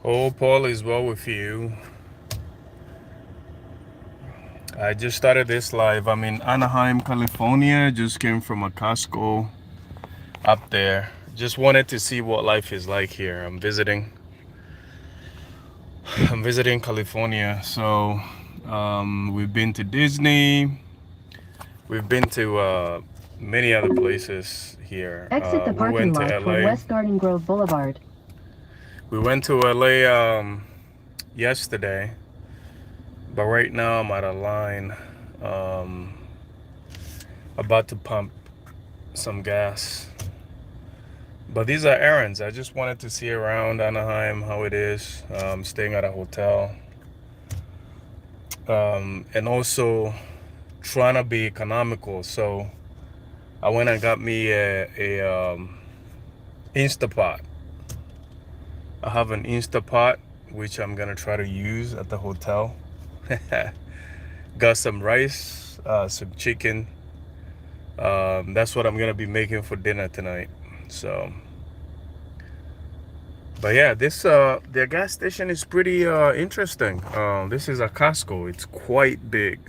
Hope all is well with you. I just started this live. I'm in Anaheim, California. Just came from a Costco up there. Just wanted to see what life is like here. I'm visiting. I'm visiting California. So we've been to Disney. We've been to many other places here. Exit the We parking went to lot toward LA. West Garden Grove Boulevard. We went to LA yesterday, but right now I'm at a line. Um, about to pump some gas. But these are errands. I just wanted to see around Anaheim how it is. Staying at a hotel. And also trying to be economical. So I went and got me a Instapot. I have an Instapot, which I'm going to try to use at the hotel. Got some rice, some chicken. That's what I'm going to be making for dinner tonight. So... But yeah, this their gas station is pretty interesting. This is a Costco. It's quite big.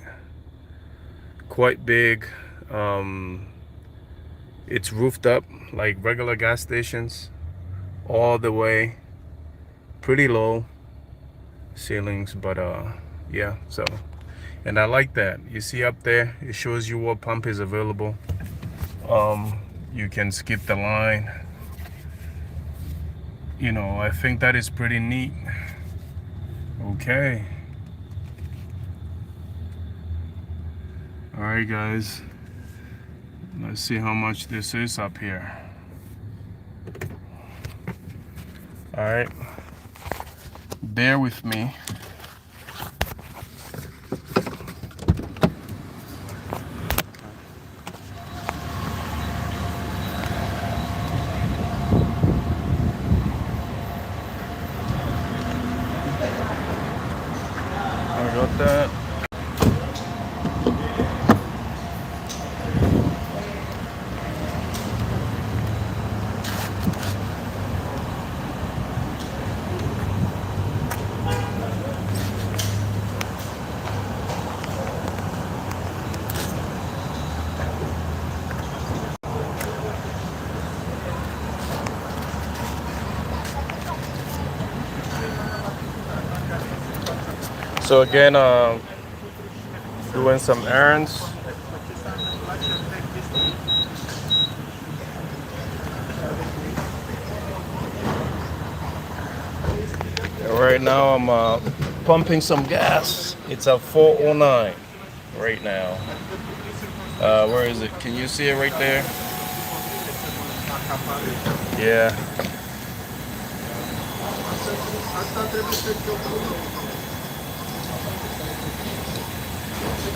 Quite big. Um, it's roofed up like regular gas stations, all the way. Pretty low ceilings, but yeah. So, and I like that. You see up there, it shows you what pump is available. You can skip the line. You know, I think that is pretty neat. Okay. All right, guys. Let's see how much this is up here. All right. Bear with me. I got that. So again, doing some errands. Right now I'm pumping some gas. It's a 409 right now. Where is it? Can you see it right there? Yeah.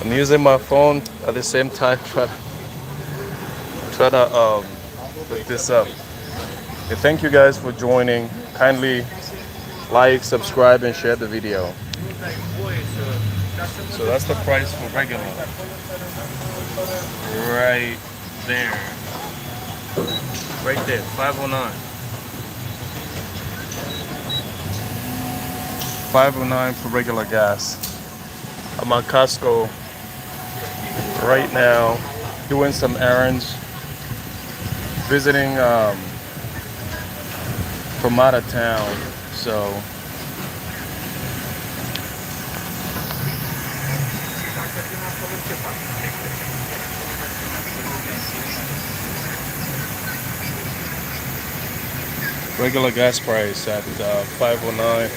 I'm using my phone at the same time try to put this up. Okay, thank you guys for joining. Kindly like, subscribe, and share the video. So that's the price for regular. Right there. Right there, 509. 509 for regular gas. I'm at Costco right now doing some errands, visiting from out of town. So regular gas price at 509.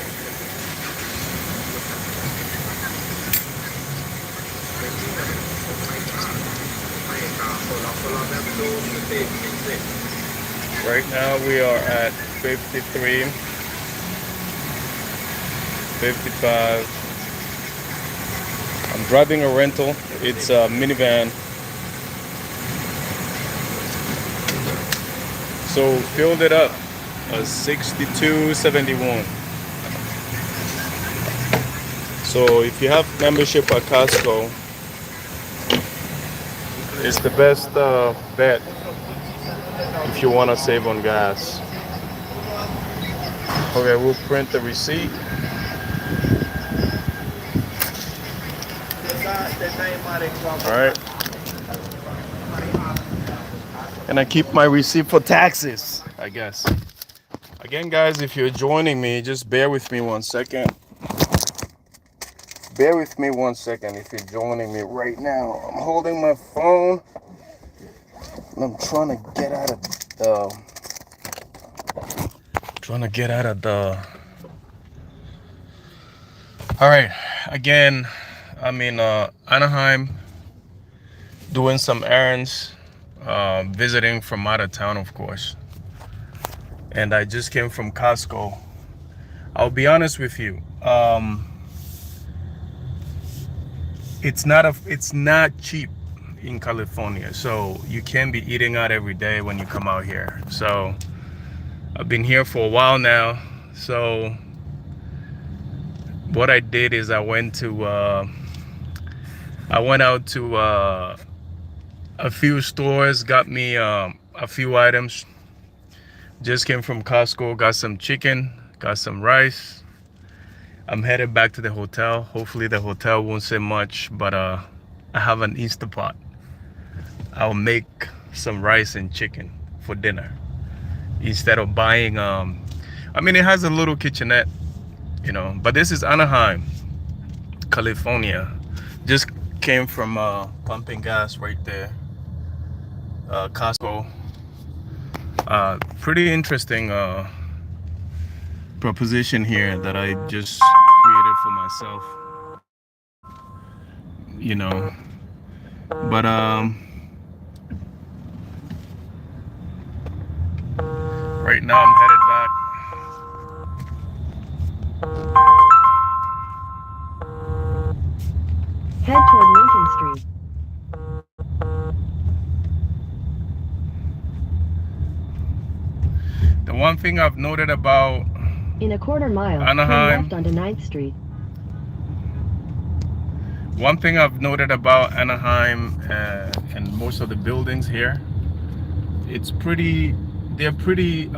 Right now we are at 53, 55. I'm driving a rental. It's a minivan. So filled it up. 62.71. So if you have membership at Costco, it's the best bet if you want to save on gas. Okay, we'll print the receipt. All right. And I keep my receipt for taxes, I guess. Again, guys, if you're joining me, just bear with me 1 second. Bear with me 1 second if you're joining me right now. I'm holding my phone and I'm trying to get out of the all right. Again, I'm in Anaheim doing some errands, visiting from out of town, of course. And I just came from Costco. I'll be honest with you. It's not cheap in California, so you can't be eating out every day when you come out here. So I've been here for a while now. So what I did is I went out to a few stores, got me a few items. Just came from Costco, got some chicken, got some rice. I'm headed back to the hotel. Hopefully the hotel won't say much, but I have an Easter pot. I'll make some rice and chicken for dinner instead of buying it has a little kitchenette, but this is Anaheim, California. Just came from pumping gas right there, Costco. Pretty interesting proposition here that I just created for myself, but right now I'm headed back. Head toward Lincoln Street. The one thing I've noted about in a quarter mile, Anaheim, turn left onto 9th Street. One thing I've noted about Anaheim and most of the buildings here, they're pretty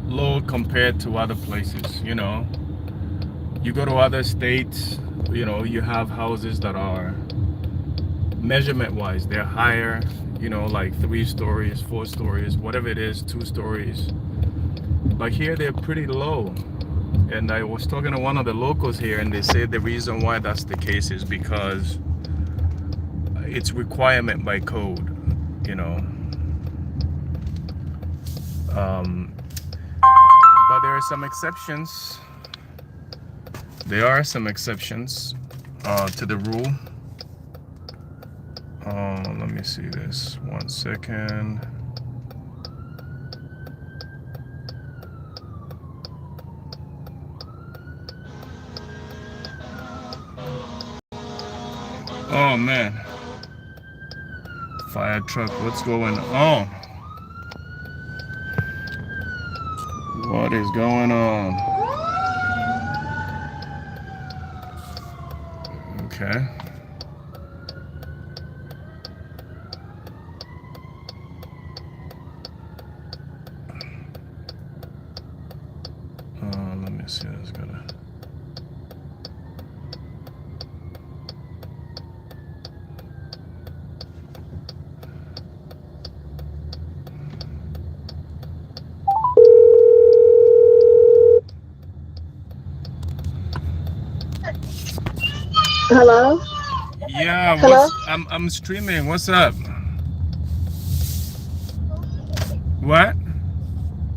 low compared to other places. You go to other states, you have houses that are measurement wise, they're higher, like 3 stories, 4 stories, whatever it is, 2 stories. But here they're pretty low. And I was talking to one of the locals here, and they said the reason why that's the case is because it's requirement by code, but there are some exceptions. There are some exceptions to the rule. Let me see this 1 second. Oh man, fire truck, what's going on? What is going on? Okay. Let me see, that's gonna. Hello? Yeah, Hello? I'm streaming. What's up? What?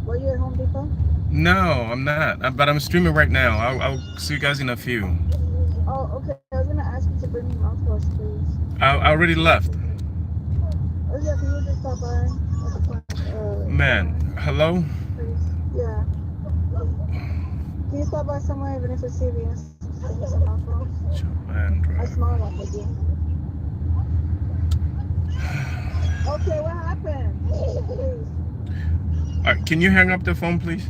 Were you at Home Depot? No, I'm not. But I'm streaming right now. I'll see you guys in a few. Oh, okay. I was gonna ask you to bring me mouthwash, please. I already left. Oh yeah, can you just stop by at the front? Man, hello? Please. Yeah. Can you stop by somewhere, even if it's CVS? Bring me some mouthwash. I smell like again. Okay, what happened? Please. All right, can you hang up the phone, please?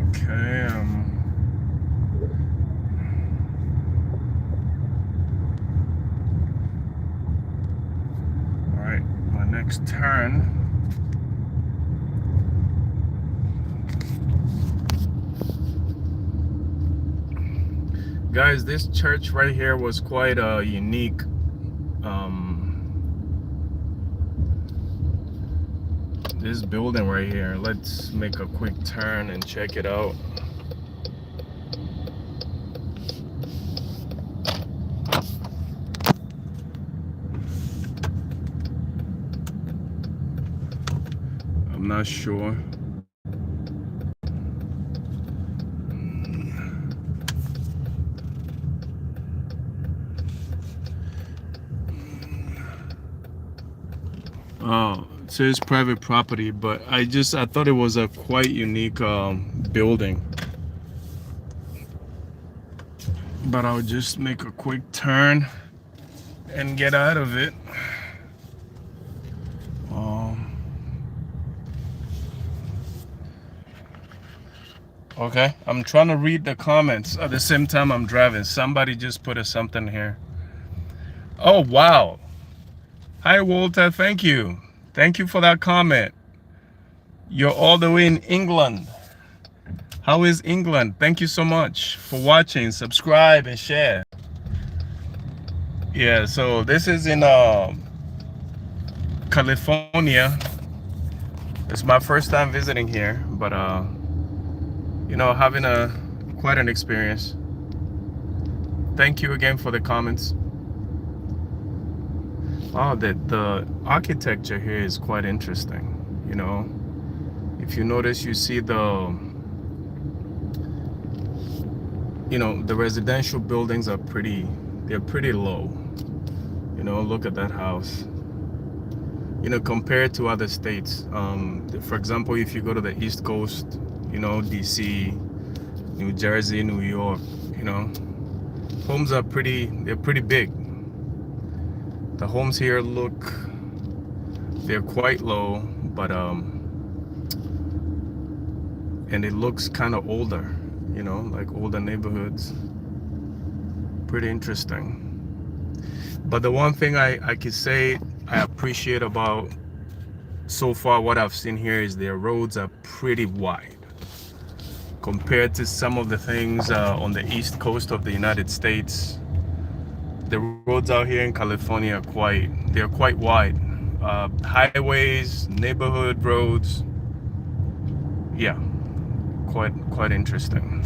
Okay. next turn. Guys, this church right here was quite unique. This building right here, let's make a quick turn and check it out. I'm not sure. Oh, it says private property, but I thought it was a quite unique building. But I'll just make a quick turn and get out of it. Okay, I'm trying to read the comments at the same time I'm driving. Somebody just put something here. Oh, wow. Hi, Walter. Thank you. Thank you for that comment. You're all the way in England. How is England? Thank you so much for watching. Subscribe and share. Yeah, so this is in California. It's my first time visiting here, but you know, having quite an experience. Thank you again for the comments. Oh, the architecture here is quite interesting. You know, if you notice, you see the residential buildings are they're pretty low. You know, look at that house. You know, compared to other states. For example, if you go to the East Coast, you know, DC, New Jersey, New York, you know, homes are they're pretty big. The homes here they're quite low, but and it looks kind of older, you know, like older neighborhoods. Pretty interesting. But the one thing I could say I appreciate about so far what I've seen here is their roads are pretty wide compared to some of the things on the East Coast of the United States. The roads out here in California are quite wide. Highways, neighborhood roads. Yeah, quite interesting.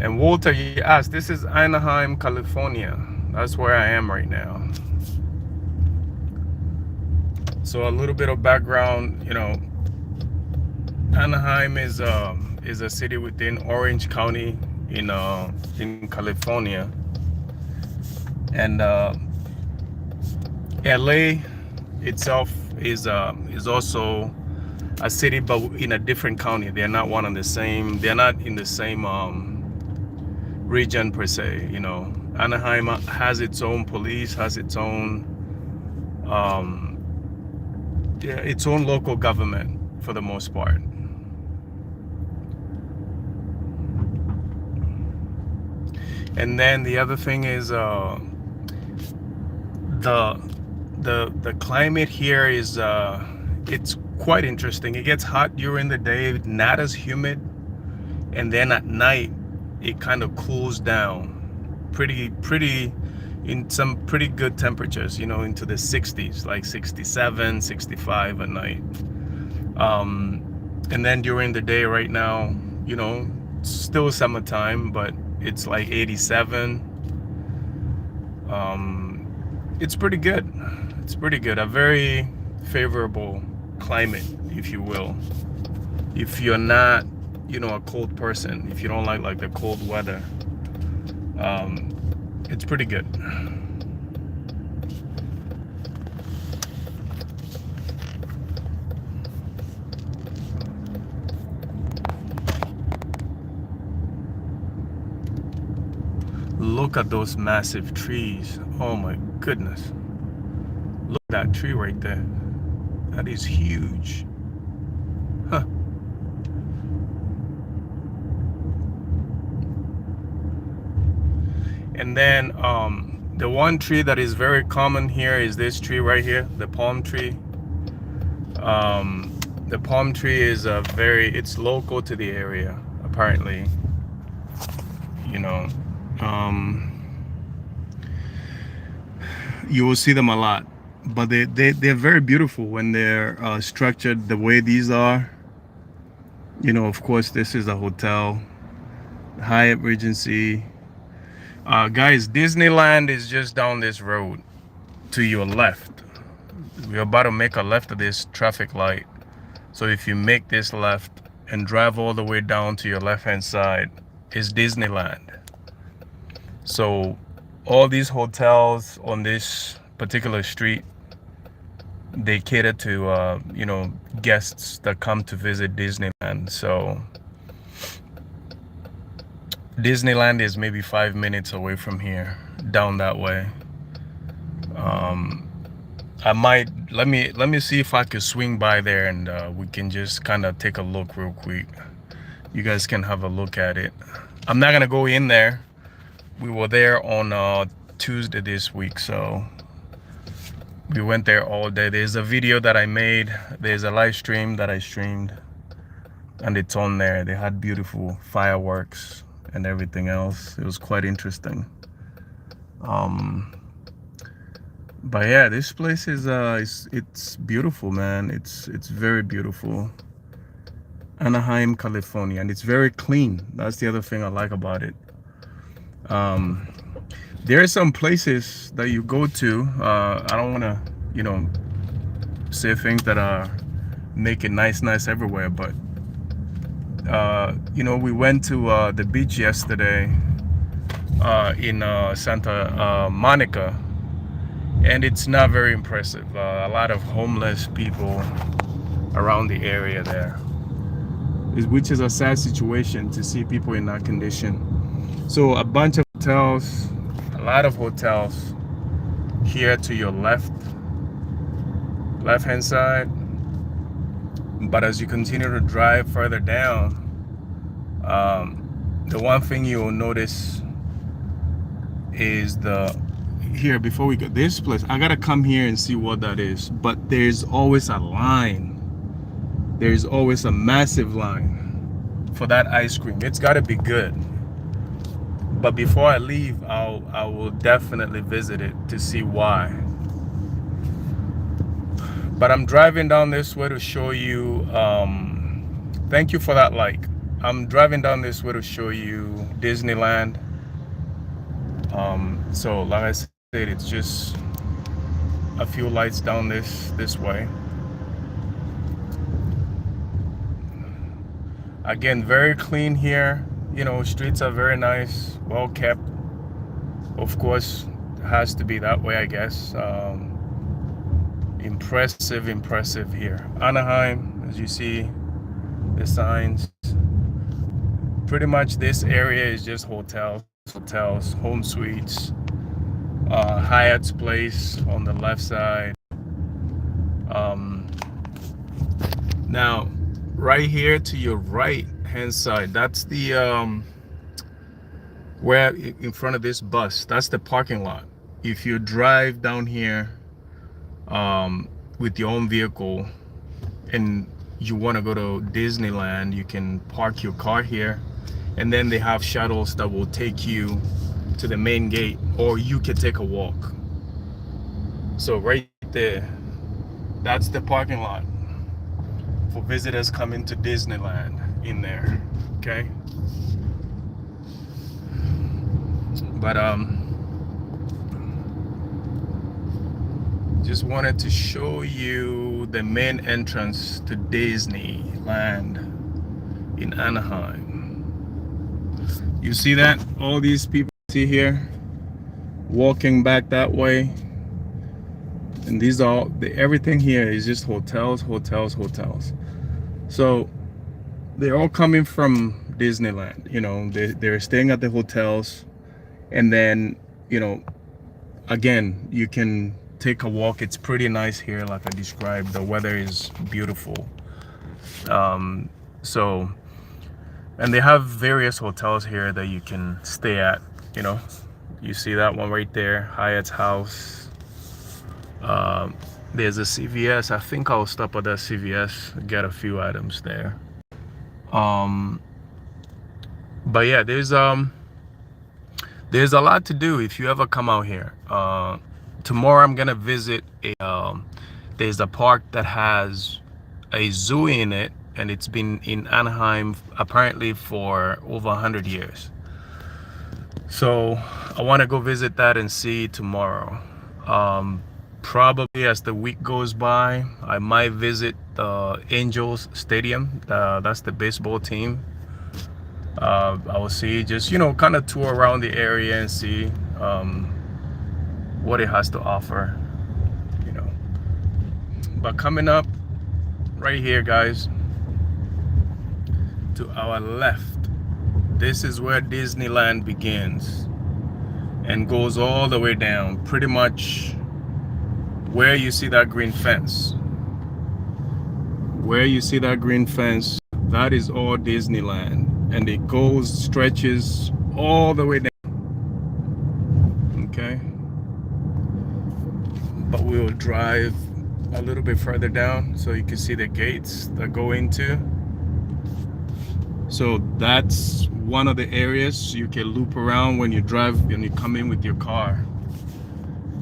And Walter, you asked, this is Anaheim, California. That's where I am right now. So a little bit of background, you know, Anaheim is a city within Orange County in California, and LA itself is also a city, but in a different county. They're not one and the same. They're not in the same region per se. You know, Anaheim has its own police, has its own local government for the most part. And then the other thing is the climate here is it's quite interesting. It gets hot during the day, not as humid, and then at night it kind of cools down pretty in some pretty good temperatures, you know, into the 60s, like 67, 65 at night. And then during the day right now, you know, still summertime, but it's like 87. It's pretty good. It's pretty good. A very favorable climate, if you will. If you're not, you know, a cold person, if you don't like the cold weather, it's pretty good. Look at those massive trees. Oh my goodness. Look at that tree right there. That is huge. Huh. And then the one tree that is very common here is this tree right here, the palm tree. The palm tree is it's local to the area, apparently. You know, you will see them a lot, but they're very beautiful when they're structured the way these are. You know, of course, this is a hotel, Hyatt Regency. Guys, Disneyland is just down this road to your left. We're about to make a left of this traffic light. So if you make this left and drive all the way down to your left-hand side, is Disneyland. So all these hotels on this particular street, they cater to you know, guests that come to visit Disneyland. So Disneyland is maybe 5 minutes away from here, down that way. I might let me see if I could swing by there, and we can just kind of take a look real quick. You guys can have a look at it. I'm not gonna go in there. We were there on Tuesday this week, so we went there all day. There's a video that I made. There's a live stream that I streamed, and it's on there. They had beautiful fireworks and everything else. It was quite interesting. But yeah, this place is it's beautiful, man. It's very beautiful. Anaheim, California, and it's very clean. That's the other thing I like about it. There are some places that you go to. I don't want to, you know, say things that are make it nice everywhere, but you know, we went to the beach yesterday in Santa Monica, and it's not very impressive. A lot of homeless people around the area there, which is a sad situation to see people in that condition. So a bunch of hotels, a lot of hotels here to your left-hand side. But as you continue to drive further down, the one thing you will notice is here, before we go, this place, I gotta come here and see what that is, but there's always a line. There's always a massive line for that ice cream. It's gotta be good. But before I leave, I will definitely visit it to see why. But I'm driving down this way to show you, thank you for that like. I'm driving down this way to show you Disneyland. So like I said, it's just a few lights down this way. Again, very clean here. You know, streets are very nice, well kept. Of course, it has to be that way, I guess. Impressive here. Anaheim, as you see, the signs. Pretty much this area is just hotels, home suites. Hyatt's place on the left side. Now, right here to your right hand side, that's the where in front of this bus, that's the parking lot. If you drive down here with your own vehicle and you want to go to Disneyland, you can park your car here, and then they have shuttles that will take you to the main gate, or you can take a walk. So right there, that's the parking lot for visitors coming to Disneyland in there. Okay, but just wanted to show you the main entrance to Disneyland in Anaheim. You see that? All these people see here walking back that way, and these are everything here is just hotels. So they're all coming from Disneyland. You know, they're staying at the hotels, and then, you know, again, you can take a walk. It's pretty nice here, like I described. The weather is beautiful. So, and they have various hotels here that you can stay at. You know, You see that one right there, Hyatt's house. There's a CVS. I think I'll stop at that CVS, get a few items there. But yeah, there's a lot to do if you ever come out here. Tomorrow I'm gonna visit there's a park that has a zoo in it, and it's been in Anaheim apparently for over 100 years. So I want to go visit that and see tomorrow. Probably as the week goes by, I might visit the Angels Stadium. That's the baseball team. I will see, just, you know, kind of tour around the area and see what it has to offer, you know. But coming up right here, guys, to our left, this is where Disneyland begins and goes all the way down, pretty much where you see that green fence. Where you see that green fence, that is all Disneyland, and it stretches all the way down. Okay, but we'll drive a little bit further down so you can see the gates that go into. So that's one of the areas you can loop around when you drive, when you come in with your car.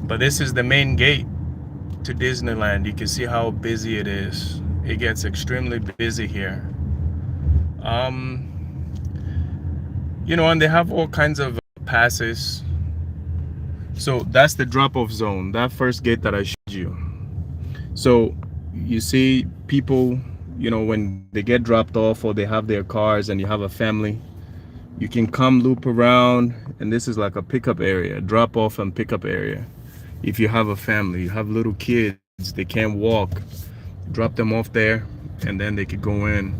But this is the main gate to Disneyland. You can see how busy it is. It gets extremely busy here. You know, and they have all kinds of passes. So that's the drop-off zone, that first gate that I showed you. So you see people, you know, when they get dropped off or they have their cars and you have a family, you can come loop around, and this is like a pickup area, drop off and pickup area. If you have a family, you have little kids, they can't walk, drop them off there and then they could go in.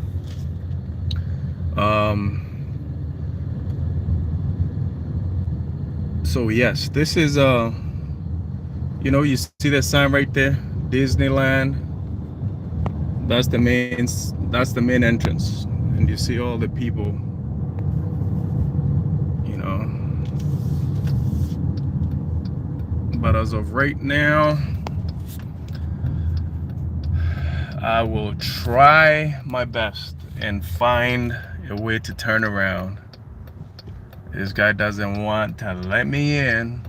So yes, this is you know, you see that sign right there, Disneyland. That's the main entrance, and you see all the people, you know. But as of right now, I will try my best and find a way to turn around. This guy doesn't want to let me in.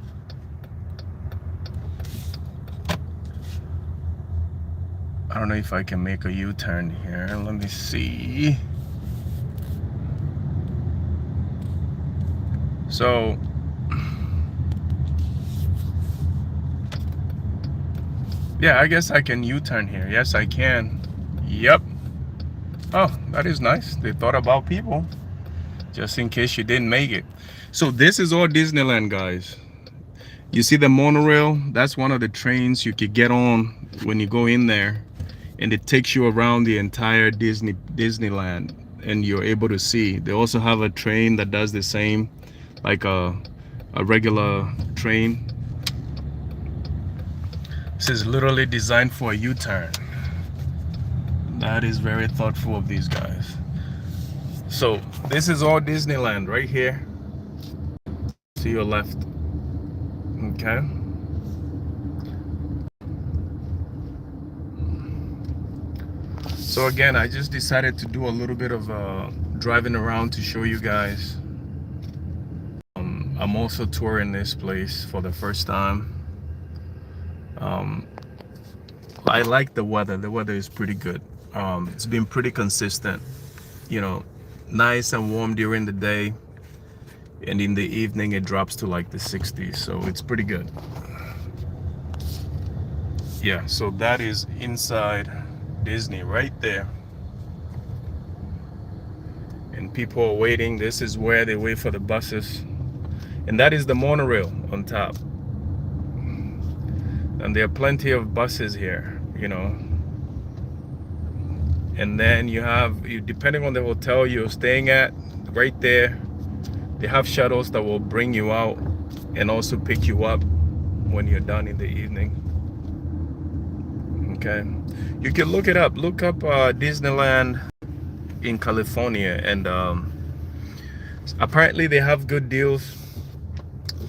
I don't know if I can make a U-turn here. Let me see. So yeah, I guess I can U-turn here. Yes, I can. Yep. Oh, that is nice. They thought about people, just in case you didn't make it. So this is all Disneyland, guys. You see the monorail? That's one of the trains you could get on when you go in there, and it takes you around the entire Disneyland, and you're able to see. They also have a train that does the same, like a regular train. This is literally designed for a U-turn. That is very thoughtful of these guys. So this is all Disneyland right here to your left. Okay. So again, I just decided to do a little bit of driving around to show you guys. I'm also touring this place for the first time. I like the weather. The weather is pretty good. It's been pretty consistent, you know, nice and warm during the day, and in the evening it drops to like the 60s, so it's pretty good. Yeah, so that is inside Disney right there, and people are waiting. This is where they wait for the buses, and that is the monorail on top. And there are plenty of buses here, you know. And then you have, depending on the hotel you're staying at, right there, they have shuttles that will bring you out and also pick you up when you're done in the evening. Okay, you can look it up. Look up Disneyland in California, and apparently they have good deals.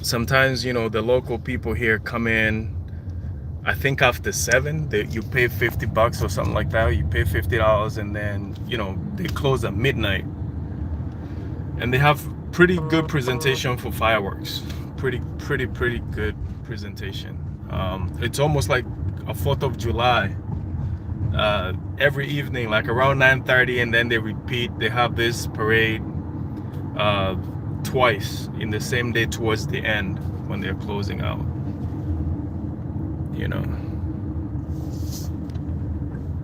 sometimes, you know, the local people here come in, I think after 7, you pay $50 or something like that. You pay $50 and then, you know, they close at midnight. And they have pretty good presentation for fireworks. Pretty good presentation. It's almost like a 4th of July. Every evening, like around 9:30, and then they repeat. They have this parade twice in the same day towards the end when they're closing out. You know.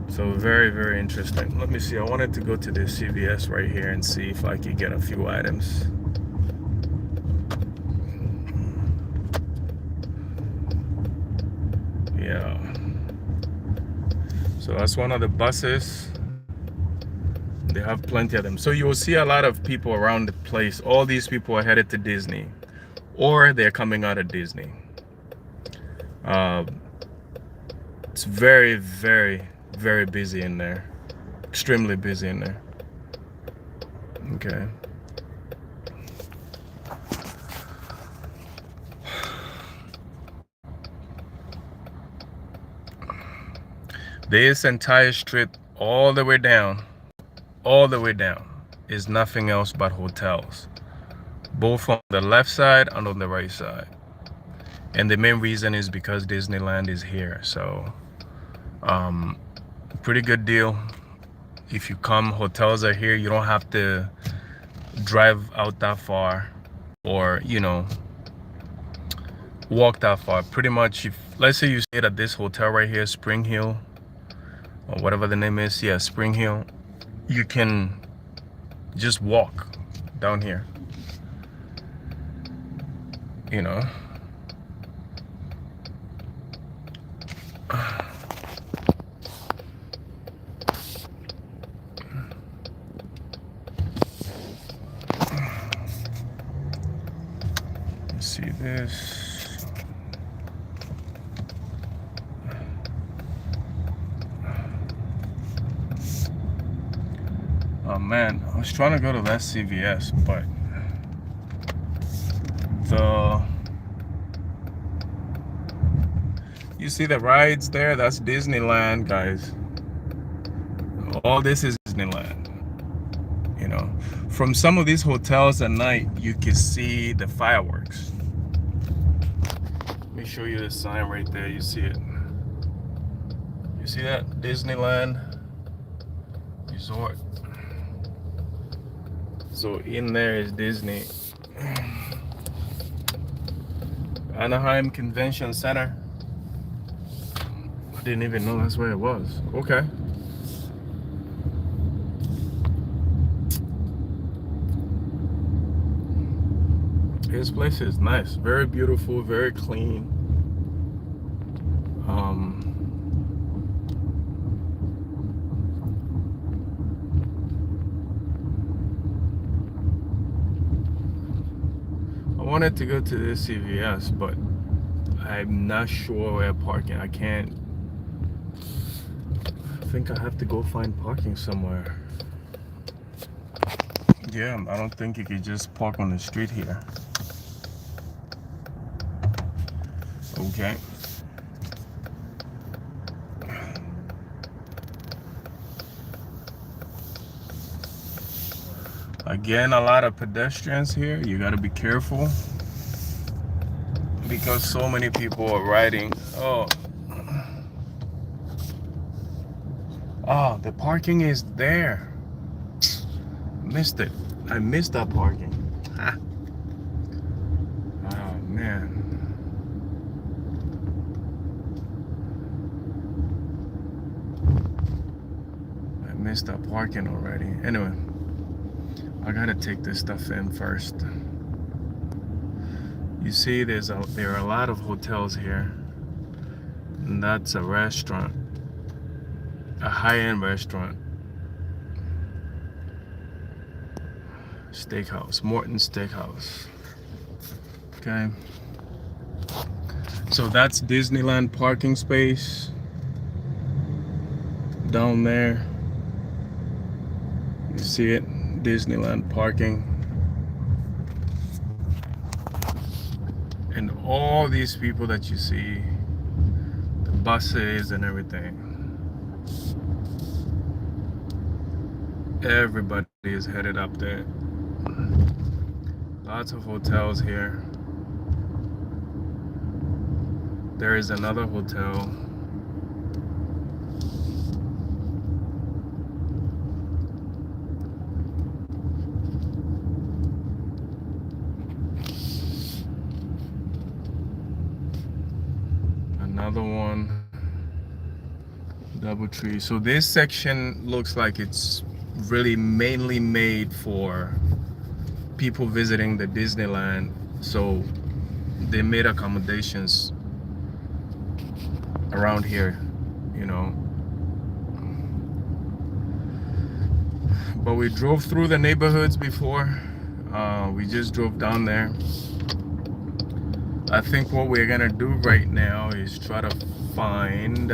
So very interesting. Let me see. I wanted to go to the CVS right here and see if I could get a few items. Yeah. So that's one of the buses. They have plenty of them. So you will see a lot of people around the place. All these people are headed to Disney, or they're coming out of Disney. It's very busy in there. Extremely busy in there. Okay. This entire strip all the way down is nothing else but hotels, both on the left side and on the right side. And the main reason is because Disneyland is here. So pretty good deal. If you come, hotels are here. You don't have to drive out that far, or, you know, walk that far. Pretty much, if let's say you stayed at this hotel right here, Spring Hill, or whatever the name is, yeah, Spring Hill, you can just walk down here, you know. Let's see this. Oh man, I was trying to go to that CVS, but you see the rides there? That's Disneyland, guys. All this is Disneyland. You know, from some of these hotels at night, you can see the fireworks. Let me show you the sign right there. You see it? You see that? Disneyland Resort. So in there is Disney. Anaheim Convention Center. I didn't even know that's where it was. Okay. This place is nice. Very beautiful, very clean. I wanted to go to this CVS, but I'm not sure where parking. I think I have to go find parking somewhere. Yeah, I don't think you could just park on the street here. Okay. Again, a lot of pedestrians here. You gotta be careful because so many people are riding. Oh, the parking is there. Missed it. I missed that parking. Ah. Oh man. I missed that parking already. Anyway, I gotta take this stuff in first. You see, there are a lot of hotels here, and that's a restaurant, a high-end restaurant, steakhouse, Morton Steakhouse. Okay, so that's Disneyland parking space down there. You see it, Disneyland parking. And all these people that you see, the buses and everything, everybody is headed up there. Lots of hotels here. There is another hotel. Another one. DoubleTree. So this section looks like it's really mainly made for people visiting the Disneyland. So they made accommodations around here, you know. But we drove through the neighborhoods before. We just drove down there. I think what we're gonna do right now is try to find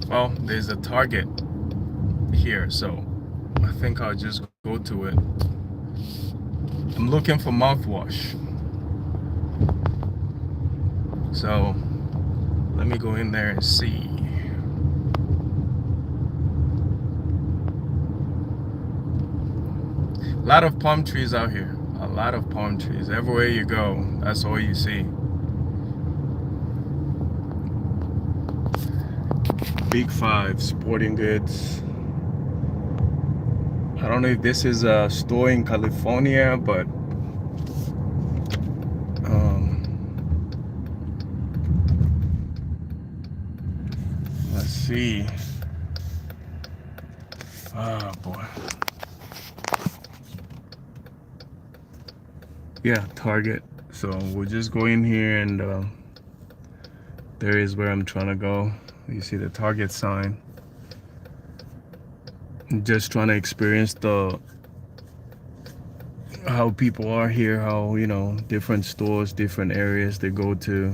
well, there's a Target here, so I think I'll just go to it. I'm looking for mouthwash, so let me go in there and see. A lot of palm trees out here. A lot of palm trees. Everywhere you go, that's all you see. Big Five Sporting Goods. I don't know if this is a store in California, but let's see. Oh boy. Yeah, Target. So we'll just go in here, and there is where I'm trying to go. You see the Target sign. I'm just trying to experience how people are here, how, you know, different stores, different areas they go to.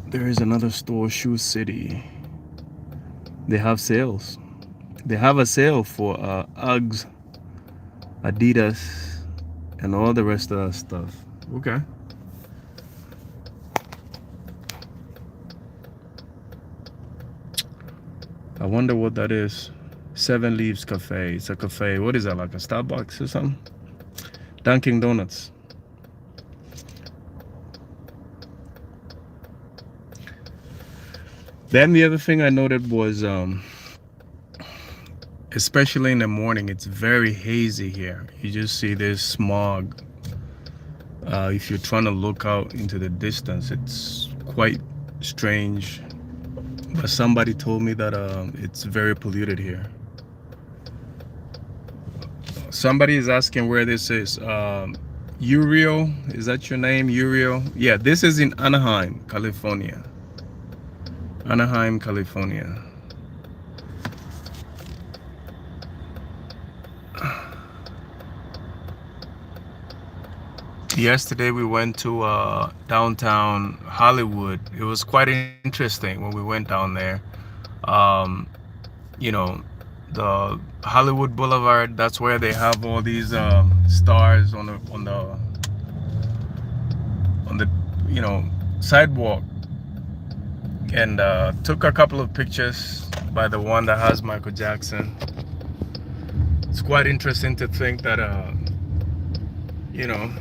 There is another store, Shoe City. They have sales. They have a sale for Uggs, Adidas, and all the rest of that stuff. Okay. I wonder what that is. Seven Leaves Cafe. It's a cafe. What is that, like a Starbucks or something? Dunkin' Donuts. Then the other thing I noted was, especially in the morning, it's very hazy here. You just see this smog. If you're trying to look out into the distance, it's quite strange. But somebody told me that it's very polluted here. Somebody is asking where this is. Uriel, is that your name, Uriel? Yeah, this is in Anaheim, California. Anaheim, California. Yesterday we went to downtown Hollywood. It was quite interesting when we went down there. You know, the Hollywood Boulevard, that's where they have all these stars on the you know, sidewalk. And took a couple of pictures by the one that has Michael Jackson. It's quite interesting to think that you know,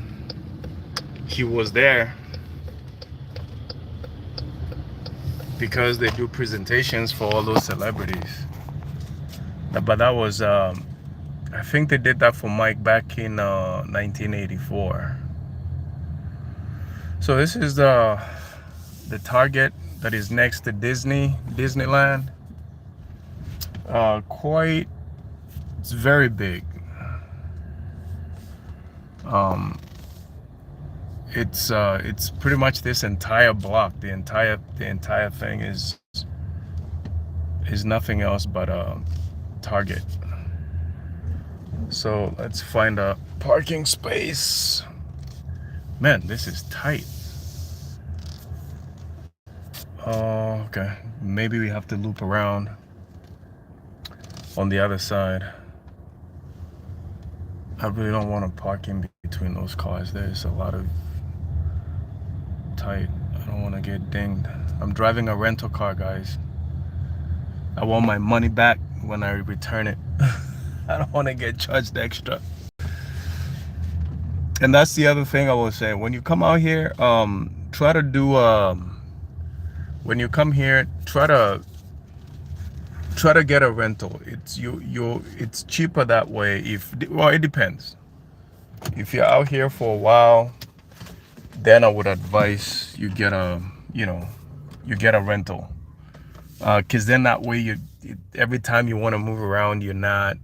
he was there because they do presentations for all those celebrities. But that was I think they did that for Mike back in 1984. So this is the Target that is next to Disneyland. It's very big. It's pretty much this entire block. The entire thing is nothing else but a Target. So let's find a parking space. Man, this is tight. Oh, okay. Maybe we have to loop around. on the other side. I really don't want to park in between those cars. There's a lot of tight. I don't want to get dinged. I'm driving a rental car, guys. I want my money back when I return it. I don't want to get charged extra. And that's the other thing I was saying. When you come out here, try to do when you come here, try to get a rental. It's cheaper that way. It depends. If you're out here for a while, then I would advise you get a rental. Because then that way every time you want to move around, you're not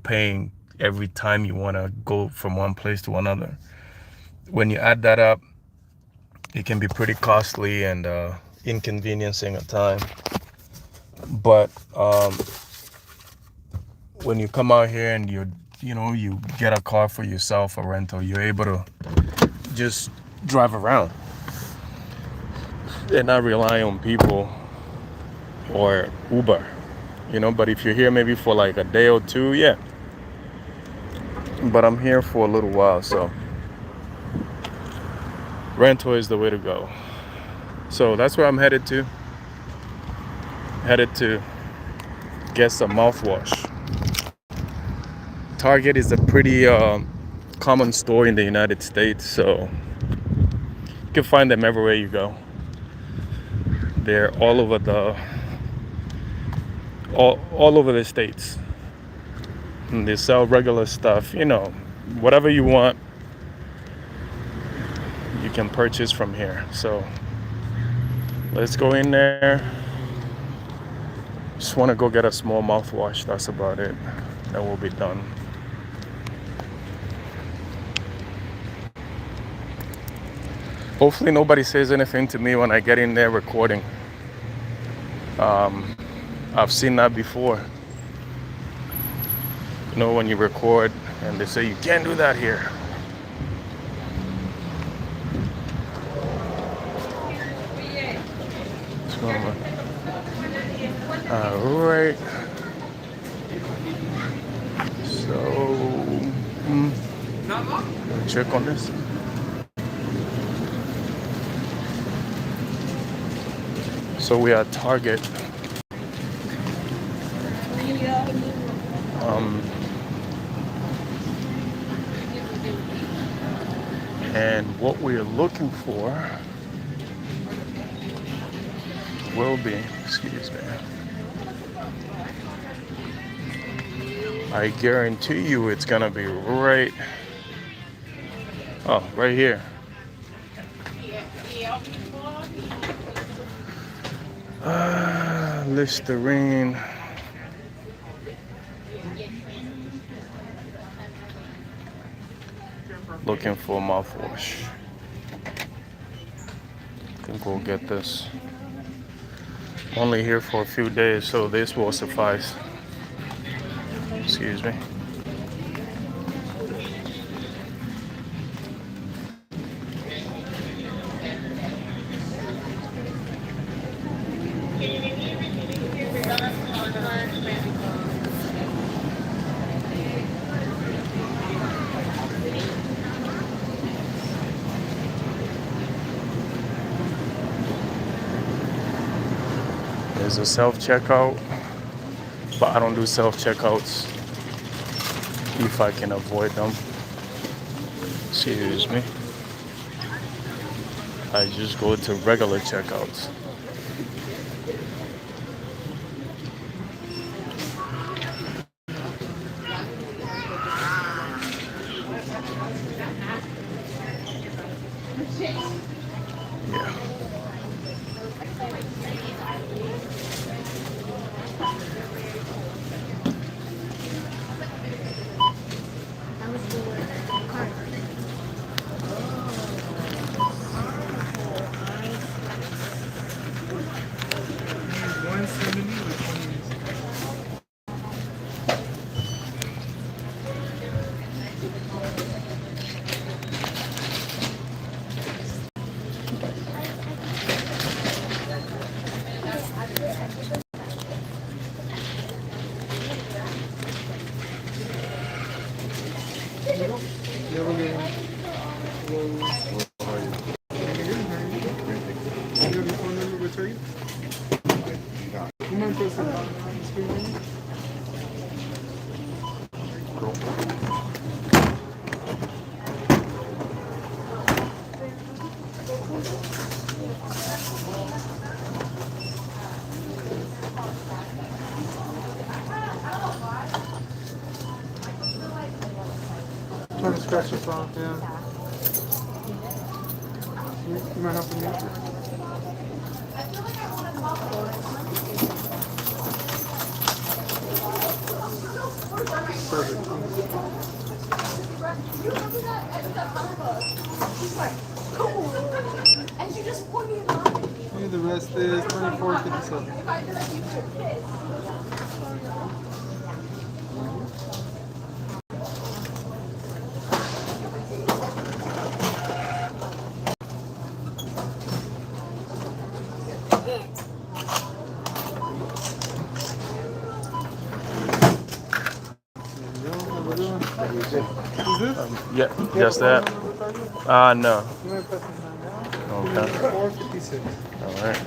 paying every time you want to go from one place to another. When you add that up, it can be pretty costly and inconveniencing at times. But when you come out here and you get a car for yourself, a rental, you're able to just drive around and not rely on people or Uber, but if you're here maybe for like a day or two, yeah. But I'm here for a little while, so rental is the way to go. So that's where I'm headed to. Headed to get some mouthwash. Target is a pretty common store in the United States, so you can find them everywhere you go. They're all over the states. And they sell regular stuff, whatever you want, you can purchase from here. So let's go in there. Just want to go get a small mouthwash. That's about it. Then we'll be done. Hopefully nobody says anything to me when I get in there recording. I've seen that before. When you record and they say you can't do that here. What's going on? All right. So, check on this. So we are at Target. And what we're looking for will be, excuse me, I guarantee you it's gonna be right here. Listerine. Looking for mouthwash. I think we'll get this. Only here for a few days, so this will suffice. Excuse me. There's a self-checkout, but I don't do self-checkouts if I can avoid them. Excuse me. I just go to regular checkouts. Yeah. Yeah, we're getting. You have your phone number with you? You mind pressing on the screen? Trying to scratch this off, yeah. You might have to mute it. Perfect. The rest is 24.57. Is this? Yeah, just that. No. You might press it now. Okay. 456. All right.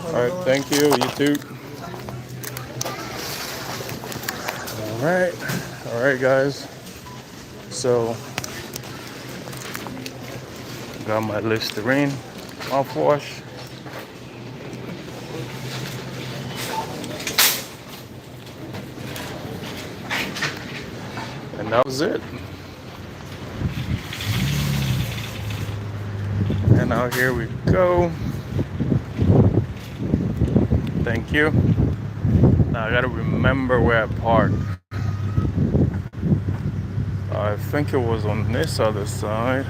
All right. Thank you. You too. All right, guys. So, got my Listerine mouthwash. And that was it. And now here we go. Thank you. Now I gotta remember where I parked. I think it was on this other side.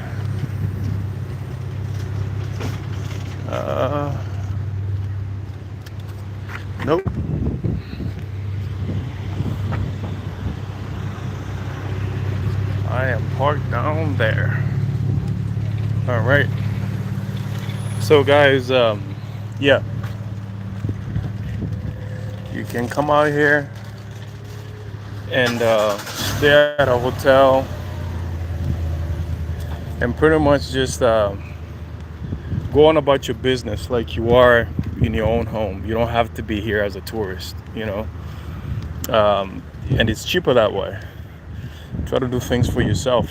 Nope. I am parked down there. All right. So guys, yeah, you can come out here and stay at a hotel and pretty much just go on about your business like you are in your own home. You don't have to be here as a tourist, and it's cheaper that way. Try to do things for yourself.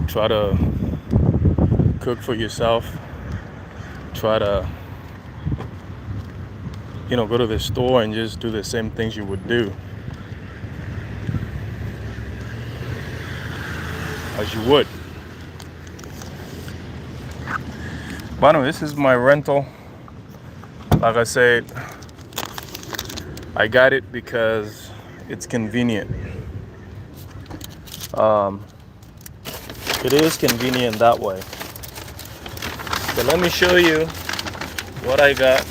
Try to cook for yourself. Try to, go to the store and just do the same things you would do as you would. By the way, this is my rental. Like I said, I got it because it's convenient. It is convenient that way. So let me show you what I got.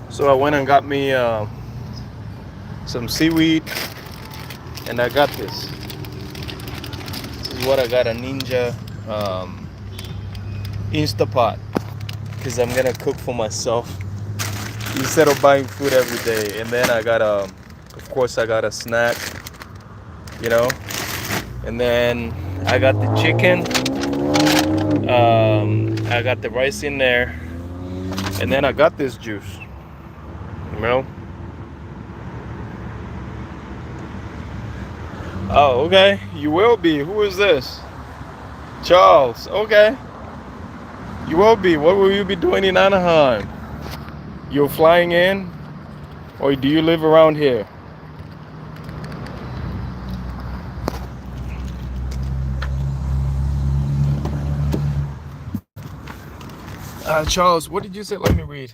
So I went and got me some seaweed, and I got this. This is what I got, a Ninja Instapot, because I'm gonna cook for myself instead of buying food every day. And then I got of course I got a snack, and then I got the chicken, I got the rice in there, and then I got this juice, Oh, okay. You will be. Who is this? Charles. Okay. You will be. What will you be doing in Anaheim? You're flying in? Or do you live around here? Charles, what did you say? Let me read.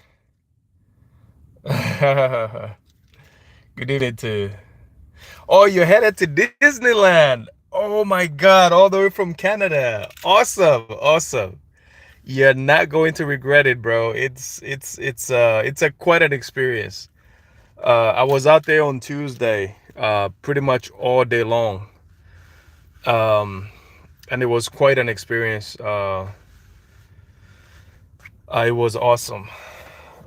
Good evening to. Oh, you're headed to Disneyland. Oh my God, all the way from Canada. Awesome. You're not going to regret it, bro. It's quite an experience. I was out there on Tuesday. pretty much all day long. And it was quite an experience. It was awesome.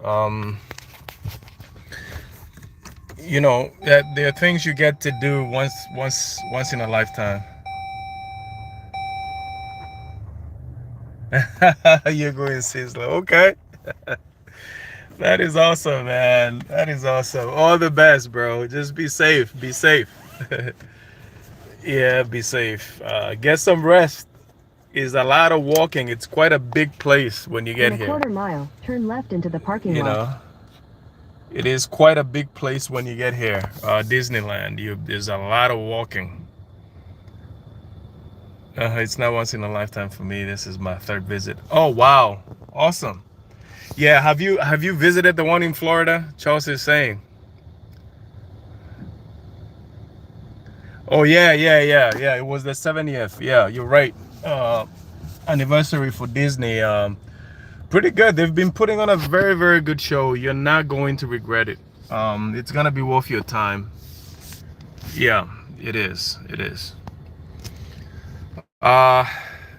Um, there are things you get to do once in a lifetime. You're going Sizzler. Okay. That is awesome, man. That is awesome. All the best, bro. Just be safe. Be safe. Yeah, be safe. Get some rest. It's a lot of walking. It's quite a big place when you In get a here. quarter mile, turn left into the parking You lot. know, it is quite a big place when you get here. Disneyland. There's a lot of walking. It's not once in a lifetime for me. This is my third visit. Oh wow, awesome. Yeah, have you visited the one in Florida? Charles is saying. Oh yeah. It was the 70th. Yeah, you're right. Anniversary for Disney. Pretty good. They've been putting on a very, very good show. You're not going to regret it. It's gonna be worth your time. Yeah, it is. It is.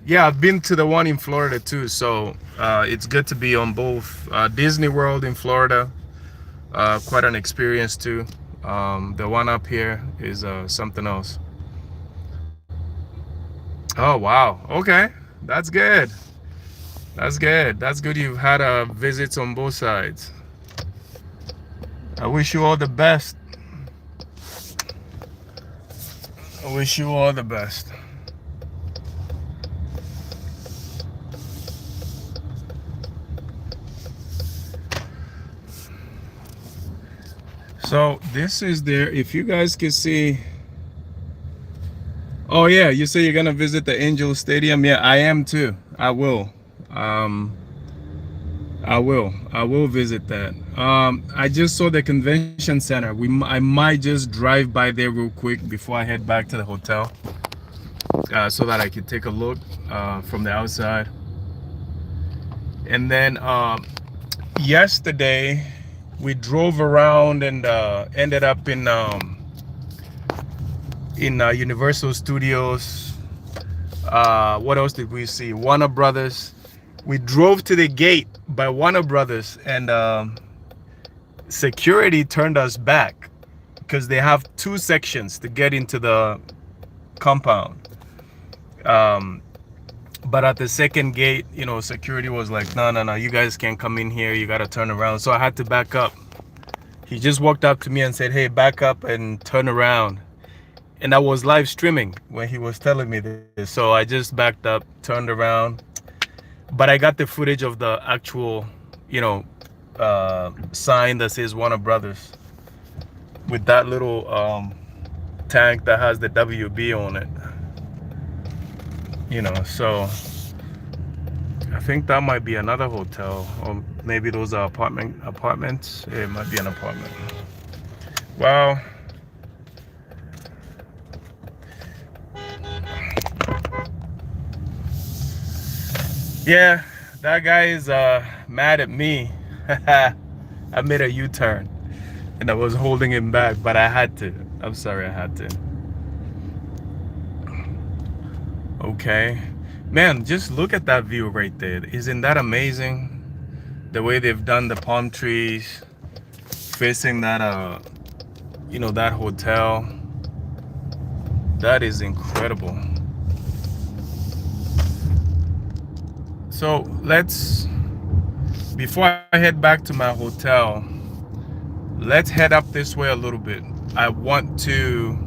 Yeah, I've been to the one in Florida too, so it's good to be on both. Disney World in Florida, quite an experience too. The one up here is something else. Oh wow, okay, that's good. That's good. That's good. You've had visits on both sides. I wish you all the best. I wish you all the best. So this is there. If you guys can see. Oh yeah, you say you're gonna visit the Angel Stadium. Yeah, I am too. I will. I will visit that. I just saw the convention center. I might just drive by there real quick before I head back to the hotel, so that I could take a look from the outside. And then yesterday we drove around and ended up in Universal Studios. What else did we see? Warner Brothers. We drove to the gate by Warner Brothers, and security turned us back because they have two sections to get into the compound. But at the second gate, security was like, no, you guys can't come in here. You got to turn around. So I had to back up. He just walked up to me and said, hey, back up and turn around. And I was live streaming when he was telling me this. So I just backed up, turned around. But I got the footage of the actual, sign that says Warner Brothers with that little tank that has the WB on it. So I think that might be another hotel, or maybe those are apartments. It might be an apartment. Well, yeah, that guy is mad at me. I made a U-turn and I was holding him back, but I had to. I'm sorry, I had to. Okay, man, just look at that view right there. Isn't that amazing? The way they've done the palm trees facing that that hotel. That is incredible. So before I head back to my hotel, let's head up this way a little bit. I want to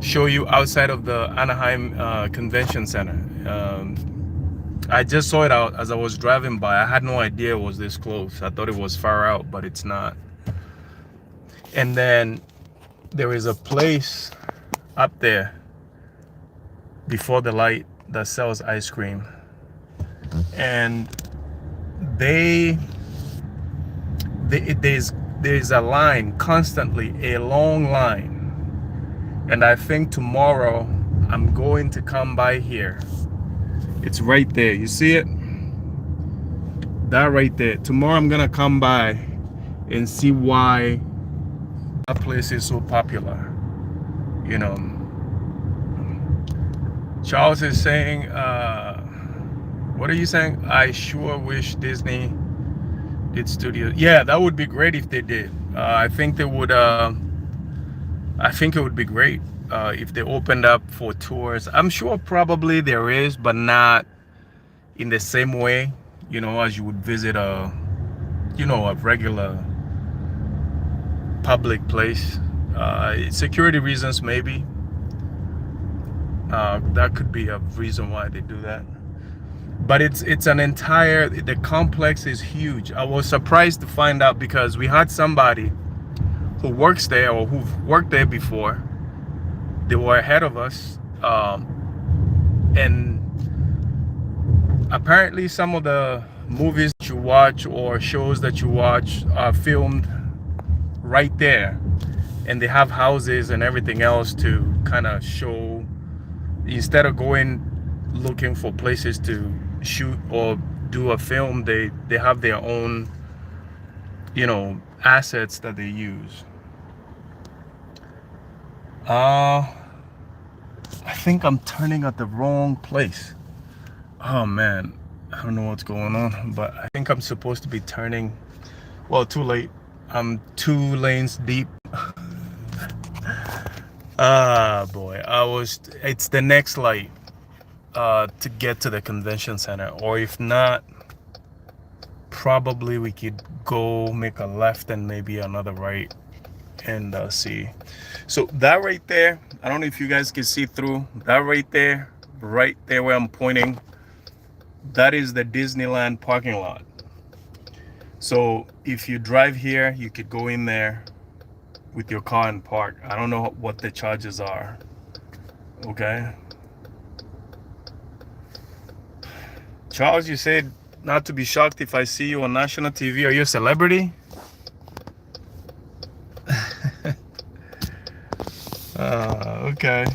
show you outside of the Anaheim Convention Center. I just saw it out as I was driving by. I had no idea it was this close. I thought it was far out, but it's not. And then there is a place up there before the light that sells ice cream. And there's a line constantly, a long line. And I think tomorrow I'm going to come by here. It's right there. You see it? That right there. Tomorrow I'm gonna come by and see why that place is so popular. You know, Charles is saying, what are you saying? I sure wish Disney did studios. Yeah, that would be great if they did. I think they would. I think it would be great if they opened up for tours. I'm sure probably there is, but not in the same way, you know, as you would visit a, you know, a regular public place. Security reasons, maybe. That could be a reason why they do that. But it's an entire, the complex is huge. I was surprised to find out because we had somebody who works there or who've worked there before. They were ahead of us, and apparently some of the movies that you watch or shows that you watch are filmed right there, and they have houses and everything else to kind of show, instead of going looking for places to shoot or do a film, they have their own, you know, assets that they use. I think I'm turning at the wrong place. Oh man, I don't know what's going on, but I think I'm supposed to be turning, well, too late. I'm 2 lanes deep. Boy, it's the next light to get to the convention center, or if not, probably we could go make a left and maybe another right and see. So that right there, I don't know if you guys can see through that right there where I'm pointing, that is the Disneyland parking lot. So if you drive here, you could go in there with your car and park. I don't know what the charges are. Okay, Charles, you said not to be shocked if I see you on national TV. Are you a celebrity? Okay.